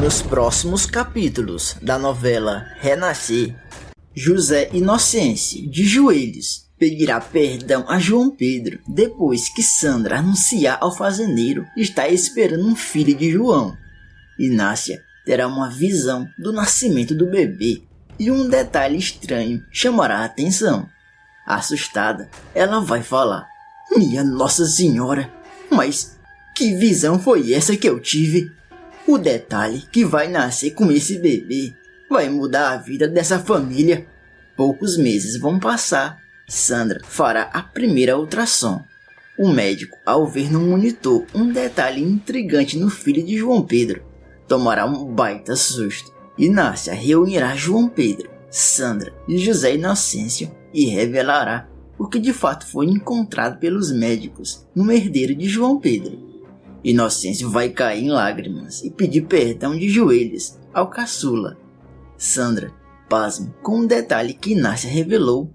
Nos próximos capítulos da novela Renascer, José Inocêncio, de joelhos, pedirá perdão a João Pedro depois que Sandra anunciar ao fazendeiro estar esperando um filho de João. Inácia terá uma visão do nascimento do bebê e um detalhe estranho chamará a atenção. Assustada, ela vai falar: "Minha Nossa Senhora, mas que visão foi essa que eu tive? O detalhe que vai nascer com esse bebê vai mudar a vida dessa família." Poucos meses vão passar. Sandra fará a primeira ultrassom. O médico, ao ver no monitor um detalhe intrigante no filho de João Pedro, tomará um baita susto. Inácia reunirá João Pedro, Sandra e José Inocêncio e revelará o que de fato foi encontrado pelos médicos no herdeiro de João Pedro. Inocêncio vai cair em lágrimas e pedir perdão de joelhos ao caçula. Sandra, pasma com um detalhe que Inácia revelou,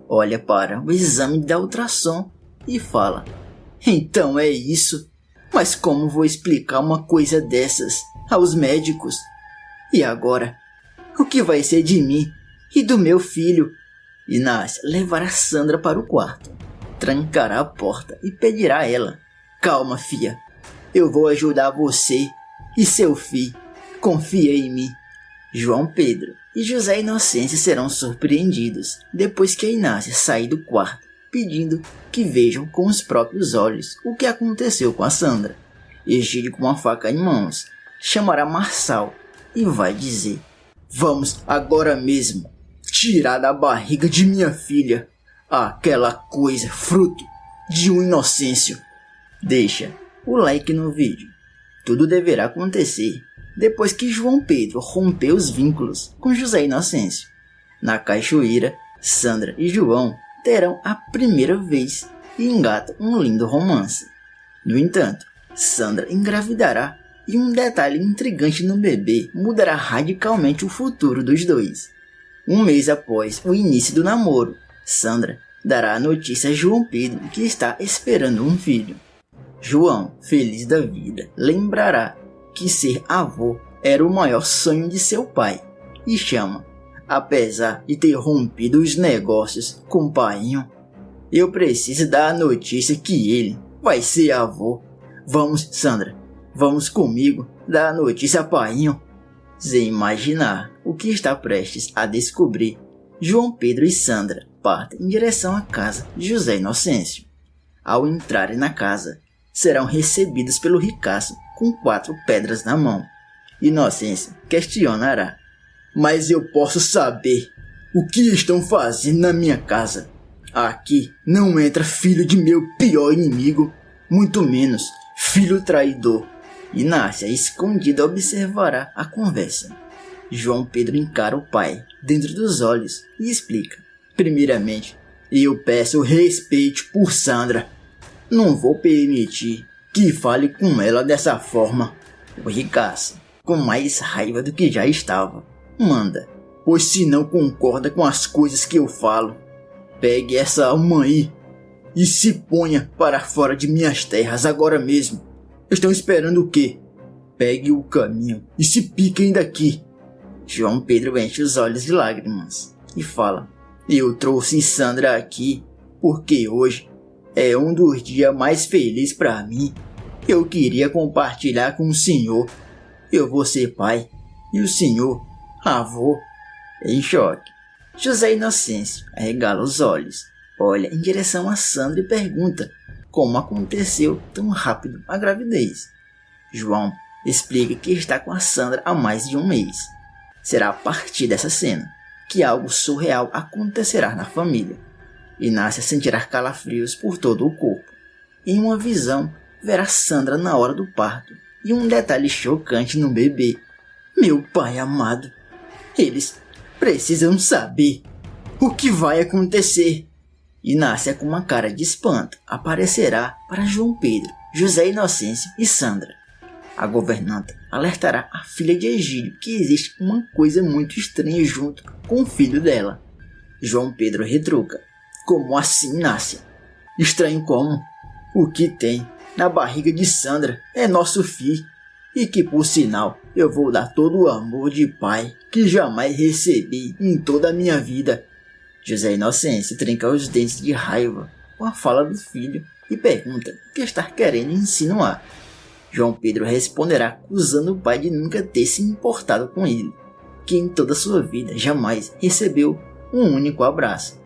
olha para o exame da ultrassom e fala: "Então é isso? Mas como vou explicar uma coisa dessas aos médicos? E agora? O que vai ser de mim e do meu filho?" Inácia levará Sandra para o quarto, trancará a porta e pedirá a ela: "Calma, filha. Eu vou ajudar você e seu filho. Confia em mim." João Pedro e José Inocêncio serão surpreendidos depois que a Inácia sair do quarto, pedindo que vejam com os próprios olhos o que aconteceu com a Sandra. Egídio, com uma faca em mãos, chamará Marçal e vai dizer: "Vamos agora mesmo tirar da barriga de minha filha aquela coisa fruto de um inocêncio." Deixa o like no vídeo. Tudo deverá acontecer depois que João Pedro rompeu os vínculos com José Inocêncio. Na cachoeira, Sandra e João terão a primeira vez e engatam um lindo romance. No entanto, Sandra engravidará e um detalhe intrigante no bebê mudará radicalmente o futuro dos dois. Um mês após o início do namoro, Sandra dará a notícia a João Pedro que está esperando um filho. João, feliz da vida, lembrará que ser avô era o maior sonho de seu pai e chama: "Apesar de ter rompido os negócios com o painho, eu preciso dar a notícia que ele vai ser avô. Vamos, Sandra, vamos comigo dar a notícia a painho." Sem imaginar o que está prestes a descobrir, João Pedro e Sandra partem em direção à casa de José Inocêncio. Ao entrarem na casa, serão recebidos pelo ricaço com 4 pedras na mão. Inocêncio questionará: "Mas eu posso saber o que estão fazendo na minha casa? Aqui não entra filho de meu pior inimigo, muito menos filho traidor." Inácia, escondida, observará a conversa. João Pedro encara o pai dentro dos olhos e explica: "Primeiramente, eu peço respeito por Sandra. Não vou permitir que fale com ela dessa forma." O ricaço, com mais raiva do que já estava, manda: "Pois se não concorda com as coisas que eu falo, pegue essa alma aí e se ponha para fora de minhas terras agora mesmo. Estão esperando o quê? Pegue o caminho e se piquem daqui." João Pedro enche os olhos de lágrimas e fala: "Eu trouxe Sandra aqui porque hoje é um dos dias mais felizes para mim. Eu queria compartilhar com o senhor. Eu vou ser pai e o senhor, avô." Em choque, José Inocêncio arregala os olhos, olha em direção a Sandra e pergunta como aconteceu tão rápido a gravidez. João explica que está com a Sandra há mais de um mês. Será a partir dessa cena que algo surreal acontecerá na família. Inácia sentirá calafrios por todo o corpo. Em uma visão, verá Sandra na hora do parto e um detalhe chocante no bebê: "Meu pai amado, eles precisam saber o que vai acontecer." Inácia, com uma cara de espanto, aparecerá para João Pedro, José Inocêncio e Sandra. A governanta alertará a filha de Egídio que existe uma coisa muito estranha junto com o filho dela. João Pedro retruca: "Como assim, Inácia? Estranho como? O que tem na barriga de Sandra é nosso filho. e que, por sinal, eu vou dar todo o amor de pai que jamais recebi em toda a minha vida. José Inocêncio trinca os dentes de raiva com a fala do filho e pergunta o que está querendo insinuar. João Pedro responderá acusando o pai de nunca ter se importado com ele, que em toda sua vida jamais recebeu um único abraço.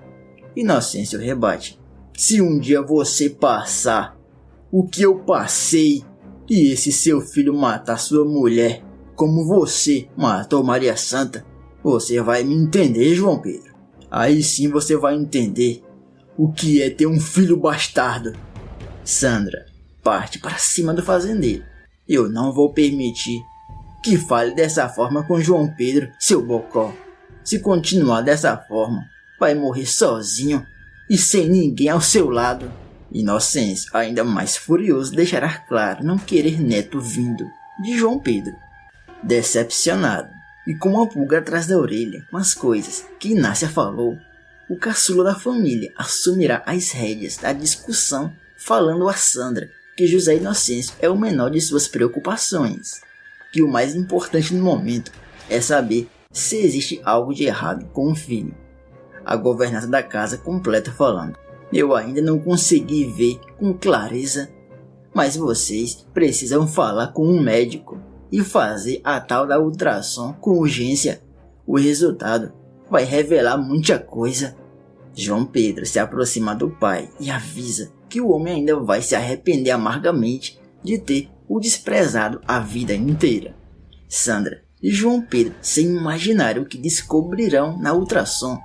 Inocêncio rebate: se um dia você passar o que eu passei e esse seu filho matar sua mulher como você matou Maria Santa, você vai me entender, João Pedro. Aí sim você vai entender o que é ter um filho bastardo. Sandra parte para cima do fazendeiro. Eu não vou permitir que fale dessa forma com João Pedro, seu bocó. Se continuar dessa forma, vai morrer sozinho e sem ninguém ao seu lado. Inocêncio, ainda mais furioso, deixará claro não querer neto vindo de João Pedro. Decepcionado e com uma pulga atrás da orelha com as coisas que Inácia falou, o caçula da família assumirá as rédeas da discussão, falando a Sandra que José Inocêncio é o menor de suas preocupações, que o mais importante no momento é saber se existe algo de errado com o filho. A governanta da casa completa falando: eu ainda não consegui ver com clareza, mas vocês precisam falar com um médico e fazer a tal da ultrassom com urgência. O resultado vai revelar muita coisa. João Pedro se aproxima do pai e avisa que o homem ainda vai se arrepender amargamente de ter o desprezado a vida inteira. Sandra e João Pedro, sem imaginar o que descobrirão na ultrassom,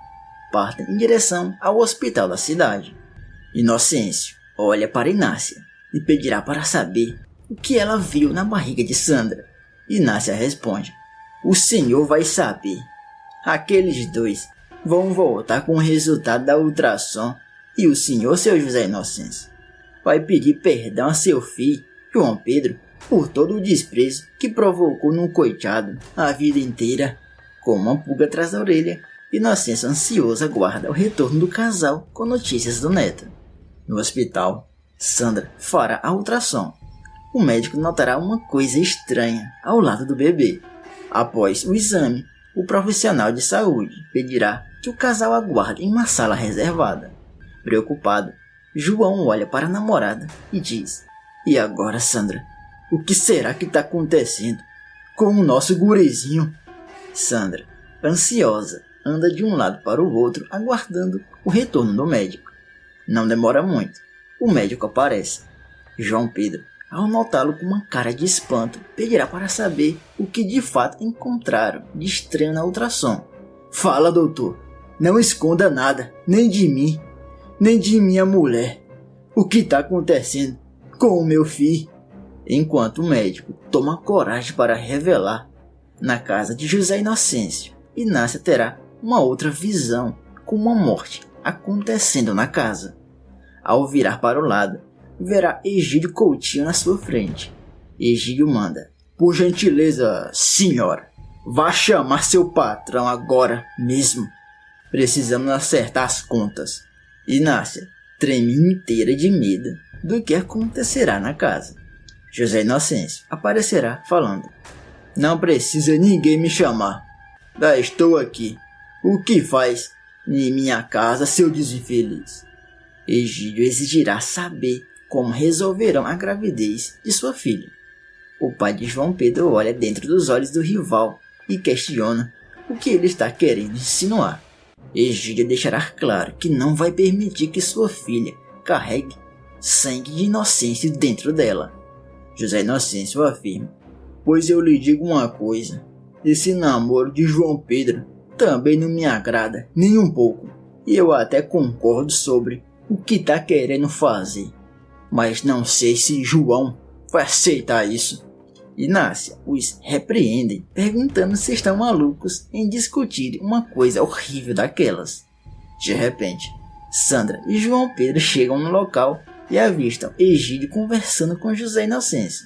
partem em direção ao hospital da cidade. Inocêncio olha para Inácia e pedirá para saber o que ela viu na barriga de Sandra. Inácia responde: o senhor vai saber. Aqueles dois vão voltar com o resultado da ultrassom e o senhor, seu José Inocêncio, vai pedir perdão a seu filho, João Pedro, por todo o desprezo que provocou no coitado a vida inteira. Com uma pulga atrás da orelha, Inocêncio ansioso aguarda o retorno do casal com notícias do neto. No hospital, Sandra fará a ultrassom. O médico notará uma coisa estranha ao lado do bebê. Após o exame, o profissional de saúde pedirá que o casal aguarde em uma sala reservada. Preocupado, João olha para a namorada e diz: e agora, Sandra, o que será que está acontecendo com o nosso gurizinho? Sandra, ansiosa, anda de um lado para o outro aguardando o retorno do médico. Não demora muito, o médico aparece. João Pedro, ao notá-lo com uma cara de espanto, pedirá para saber o que de fato encontraram de estranho na ultrassom. Fala, doutor, não esconda nada, nem de mim, nem de minha mulher. O que está acontecendo com o meu filho? Enquanto o médico toma coragem para revelar, na casa de José Inocêncio, Inácia terá uma outra visão com uma morte acontecendo na casa. Ao virar para o lado, verá Egídio Coutinho na sua frente. Egídio manda: por gentileza, senhora, vá chamar seu patrão agora mesmo. Precisamos acertar as contas. Inácia treme inteira de medo do que acontecerá na casa. José Inocêncio aparecerá falando: não precisa ninguém me chamar. Já estou aqui. O que faz em minha casa, seu desinfeliz? Egídio exigirá saber como resolverão a gravidez de sua filha. O pai de João Pedro olha dentro dos olhos do rival e questiona o que ele está querendo insinuar. Egídio deixará claro que não vai permitir que sua filha carregue sangue de Inocêncio dentro dela. José Inocêncio afirma: pois eu lhe digo uma coisa, esse namoro de João Pedro também não me agrada nem um pouco, e eu até concordo sobre o que está querendo fazer, mas não sei se João vai aceitar isso. Inácia os repreende, perguntando se estão malucos em discutir uma coisa horrível daquelas. De repente, Sandra e João Pedro chegam no local e avistam Egídio conversando com José Inocêncio.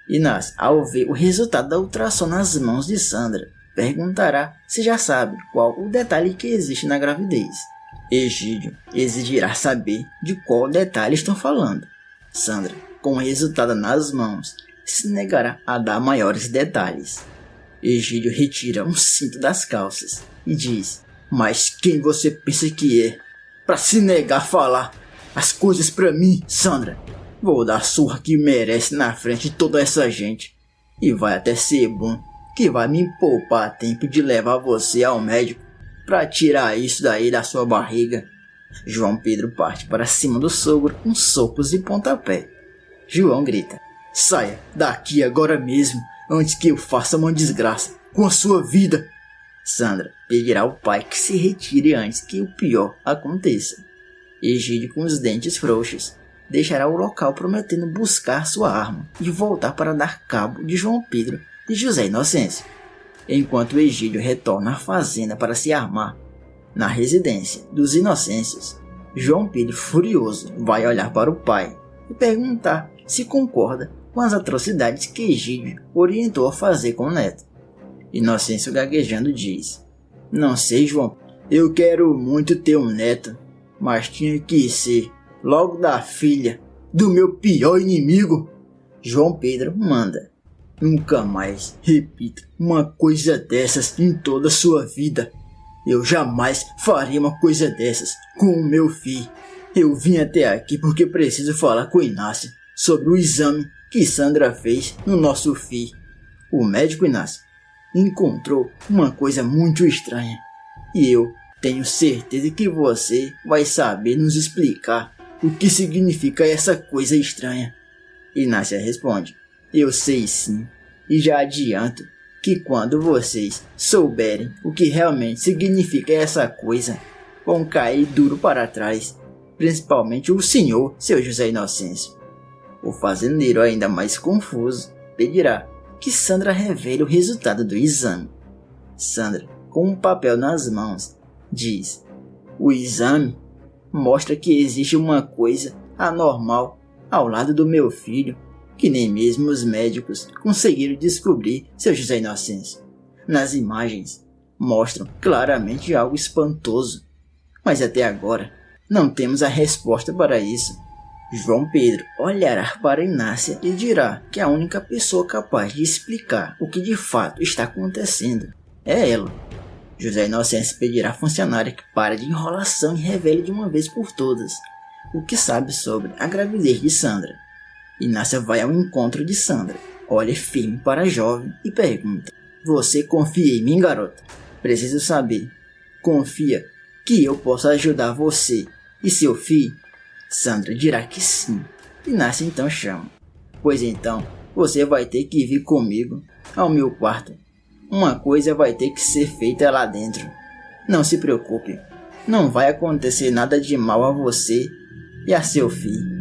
Inácia, ao ver o resultado da ultrassom nas mãos de Sandra, perguntará se já sabe qual o detalhe que existe na gravidez. Egídio exigirá saber de qual detalhe estão falando. Sandra, com o resultado nas mãos, se negará a dar maiores detalhes. Egídio retira um cinto das calças e diz: mas quem você pensa que é para se negar a falar as coisas pra mim, Sandra? Vou dar a surra que merece na frente de toda essa gente. E vai até ser bom, que vai me poupar tempo de levar você ao médico pra tirar isso daí da sua barriga. João Pedro parte para cima do sogro com socos e pontapé. João grita: saia daqui agora mesmo, antes que eu faça uma desgraça com a sua vida. Sandra pedirá ao pai que se retire antes que o pior aconteça. Egídio, com os dentes frouxos, deixará o local prometendo buscar sua arma e voltar para dar cabo de João Pedro e José Inocêncio. Enquanto Egídio retorna à fazenda para se armar, na residência dos Inocêncios, João Pedro, furioso, vai olhar para o pai e perguntar se concorda com as atrocidades que Egídio orientou a fazer com o neto. Inocêncio, gaguejando, diz: não sei, João, eu quero muito ter um neto, mas tinha que ser logo da filha do meu pior inimigo. João Pedro manda: nunca mais repita uma coisa dessas em toda a sua vida. Eu jamais faria uma coisa dessas com o meu filho. Eu vim até aqui porque preciso falar com o Inácio sobre o exame que Sandra fez no nosso filho. O médico, Inácio, encontrou uma coisa muito estranha. E eu tenho certeza que você vai saber nos explicar o que significa essa coisa estranha. Inácia responde: eu sei sim, e já adianto que quando vocês souberem o que realmente significa essa coisa, vão cair duro para trás, principalmente o senhor, seu José Inocêncio. O fazendeiro, ainda mais confuso, pedirá que Sandra revele o resultado do exame. Sandra, com um papel nas mãos, diz: o exame mostra que existe uma coisa anormal ao lado do meu filho, que nem mesmo os médicos conseguiram descobrir, seu José Inocêncio. Nas imagens, mostram claramente algo espantoso, mas até agora não temos a resposta para isso. João Pedro olhará para Inácia e dirá que a única pessoa capaz de explicar o que de fato está acontecendo é ela. José Inocêncio pedirá à funcionária que pare de enrolação e revele de uma vez por todas o que sabe sobre a gravidez de Sandra. Inácia vai ao encontro de Sandra, olha firme para a jovem e pergunta: você confia em mim, garota? Preciso saber. Confia que eu posso ajudar você e seu filho? Sandra dirá que sim. Inácia então chama: pois então, você vai ter que vir comigo ao meu quarto. Uma coisa vai ter que ser feita lá dentro. Não se preocupe, não vai acontecer nada de mal a você e a seu filho.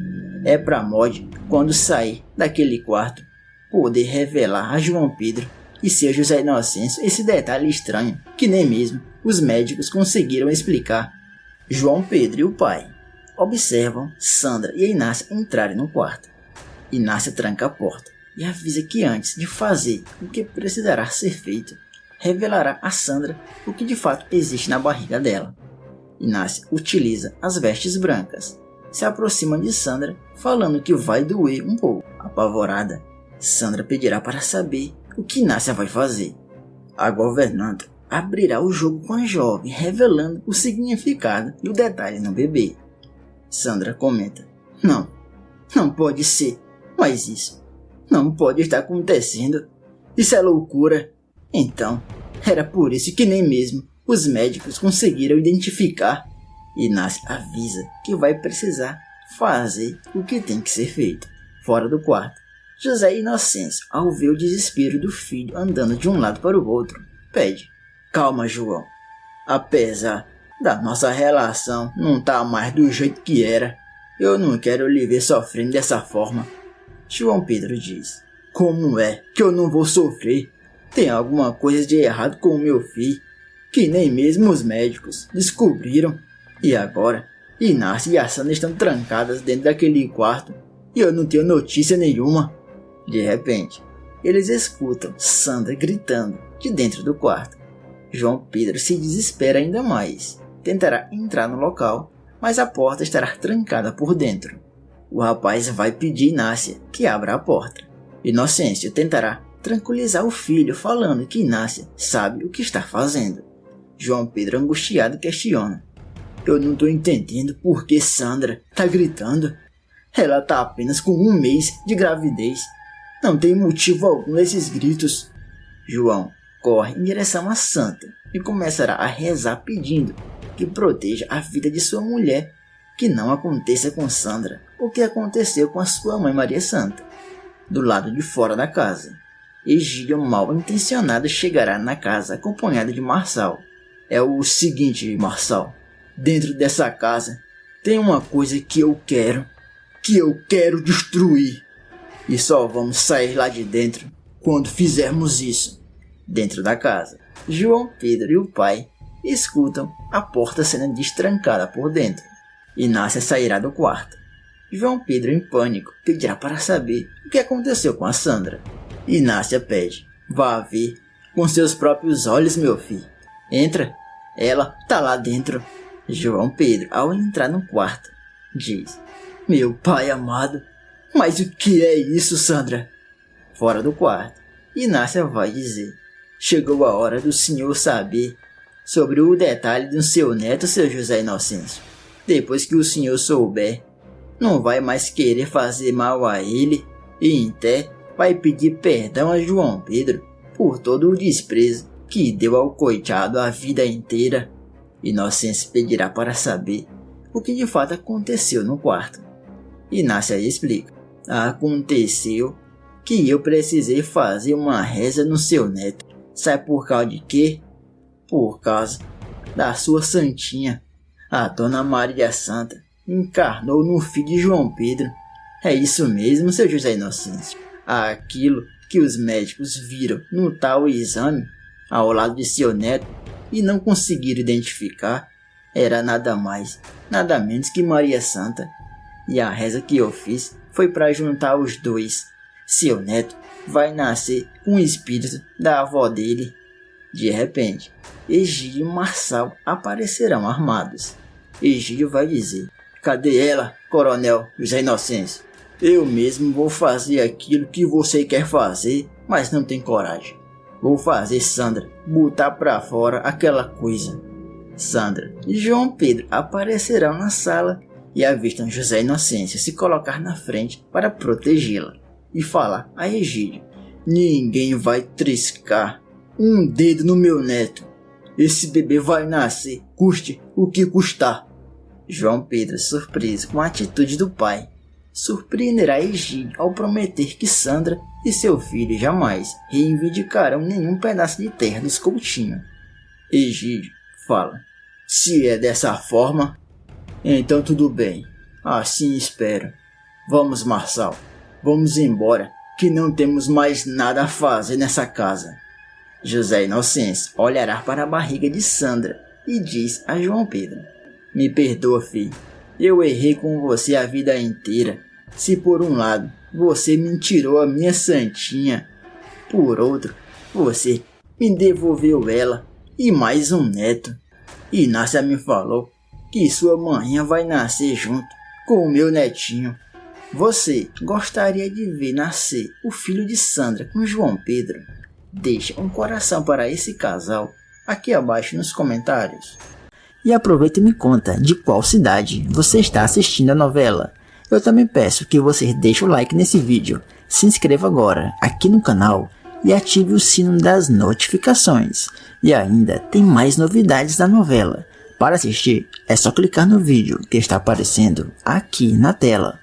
É pra Mod, quando sair daquele quarto, poder revelar a João Pedro e seu José Inocêncio esse detalhe estranho que nem mesmo os médicos conseguiram explicar. João Pedro e o pai observam Sandra e a Inácia entrarem no quarto. Inácia tranca a porta e avisa que antes de fazer o que precisará ser feito, revelará a Sandra o que de fato existe na barriga dela. Inácia utiliza as vestes brancas, se aproxima de Sandra, falando que vai doer um pouco. Apavorada, Sandra pedirá para saber o que Inácia vai fazer. A governanta abrirá o jogo com a jovem, revelando o significado e o detalhe no bebê. Sandra comenta: não pode ser, mas isso não pode estar acontecendo. Isso é loucura. Então, era por isso que nem mesmo os médicos conseguiram identificar. Inácia avisa que vai precisar fazer o que tem que ser feito. Fora do quarto, José Inocêncio, ao ver o desespero do filho andando de um lado para o outro, pede: calma, João. Apesar da nossa relação não tá mais do jeito que era, eu não quero lhe ver sofrendo dessa forma. João Pedro diz: como é que eu não vou sofrer? Tem alguma coisa de errado com o meu filho, que nem mesmo os médicos descobriram. E agora, Inácia e a Sandra estão trancadas dentro daquele quarto e eu não tenho notícia nenhuma. De repente, eles escutam Sandra gritando de dentro do quarto. João Pedro se desespera ainda mais. Tentará entrar no local, mas a porta estará trancada por dentro. O rapaz vai pedir a Inácia que abra a porta. Inocêncio tentará tranquilizar o filho falando que Inácia sabe o que está fazendo. João Pedro, angustiado, questiona: eu não tô entendendo por que Sandra tá gritando. Ela tá apenas com 1 mês de gravidez. Não tem motivo algum nesses gritos. João corre em direção a Santa e começará a rezar pedindo que proteja a vida de sua mulher, que não aconteça com Sandra o que aconteceu com a sua mãe Maria Santa. Do lado de fora da casa, Egídio, mal intencionado, chegará na casa acompanhado de Marçal. É o seguinte, Marçal, dentro dessa casa tem uma coisa que eu quero destruir. E só vamos sair lá de dentro quando fizermos isso. Dentro da casa, João Pedro e o pai escutam a porta sendo destrancada por dentro. Inácia sairá do quarto. João Pedro, em pânico, pedirá para saber o que aconteceu com a Sandra. Inácia pede: vá ver com seus próprios olhos, meu filho. Entra, ela tá lá dentro. João Pedro, ao entrar no quarto, diz: meu pai amado, mas o que é isso, Sandra? Fora do quarto, Inácia vai dizer: chegou a hora do senhor saber sobre o detalhe do seu neto, seu José Inocêncio. Depois que o senhor souber, não vai mais querer fazer mal a ele e até vai pedir perdão a João Pedro por todo o desprezo que deu ao coitado a vida inteira. Inocêncio pedirá para saber o que de fato aconteceu no quarto. Inácia explica: aconteceu que eu precisei fazer uma reza no seu neto. Sabe por causa de quê? Por causa da sua santinha, a Dona Maria Santa encarnou no filho de João Pedro. É isso mesmo, seu José Inocêncio. Aquilo que os médicos viram no tal exame ao lado de seu neto e não conseguiram identificar era nada mais, nada menos que Maria Santa. E a reza que eu fiz foi para juntar os dois. Seu neto vai nascer com o espírito da avó dele. De repente, Egídio e Marçal aparecerão armados. Egídio vai dizer: cadê ela, coronel José Inocêncio? Eu mesmo vou fazer aquilo que você quer fazer, mas não tem coragem. Vou fazer Sandra botar pra fora aquela coisa. Sandra e João Pedro aparecerão na sala e avistam José Inocêncio se colocar na frente para protegê-la e falar a Egídio: ninguém vai triscar um dedo no meu neto. Esse bebê vai nascer, custe o que custar. João Pedro, surpreso com a atitude do pai, surpreenderá Egídio ao prometer que Sandra e seu filho jamais reivindicarão nenhum pedaço de terra dos Coutinho. Egídio fala: se é dessa forma, então tudo bem, assim espero. Vamos, Marçal, vamos embora, que não temos mais nada a fazer nessa casa. José Inocêncio olhará para a barriga de Sandra e diz a João Pedro: me perdoa, filho, eu errei com você a vida inteira. Se por um lado você me tirou a minha santinha, por outro você me devolveu ela e mais um neto. Inácia me falou que sua manhã vai nascer junto com o meu netinho. Você gostaria de ver nascer o filho de Sandra com João Pedro? Deixa um coração para esse casal aqui abaixo nos comentários. E aproveita e me conta de qual cidade você está assistindo a novela. Eu também peço que você deixe o like nesse vídeo, se inscreva agora aqui no canal e ative o sino das notificações. E ainda tem mais novidades da novela. Para assistir, é só clicar no vídeo que está aparecendo aqui na tela.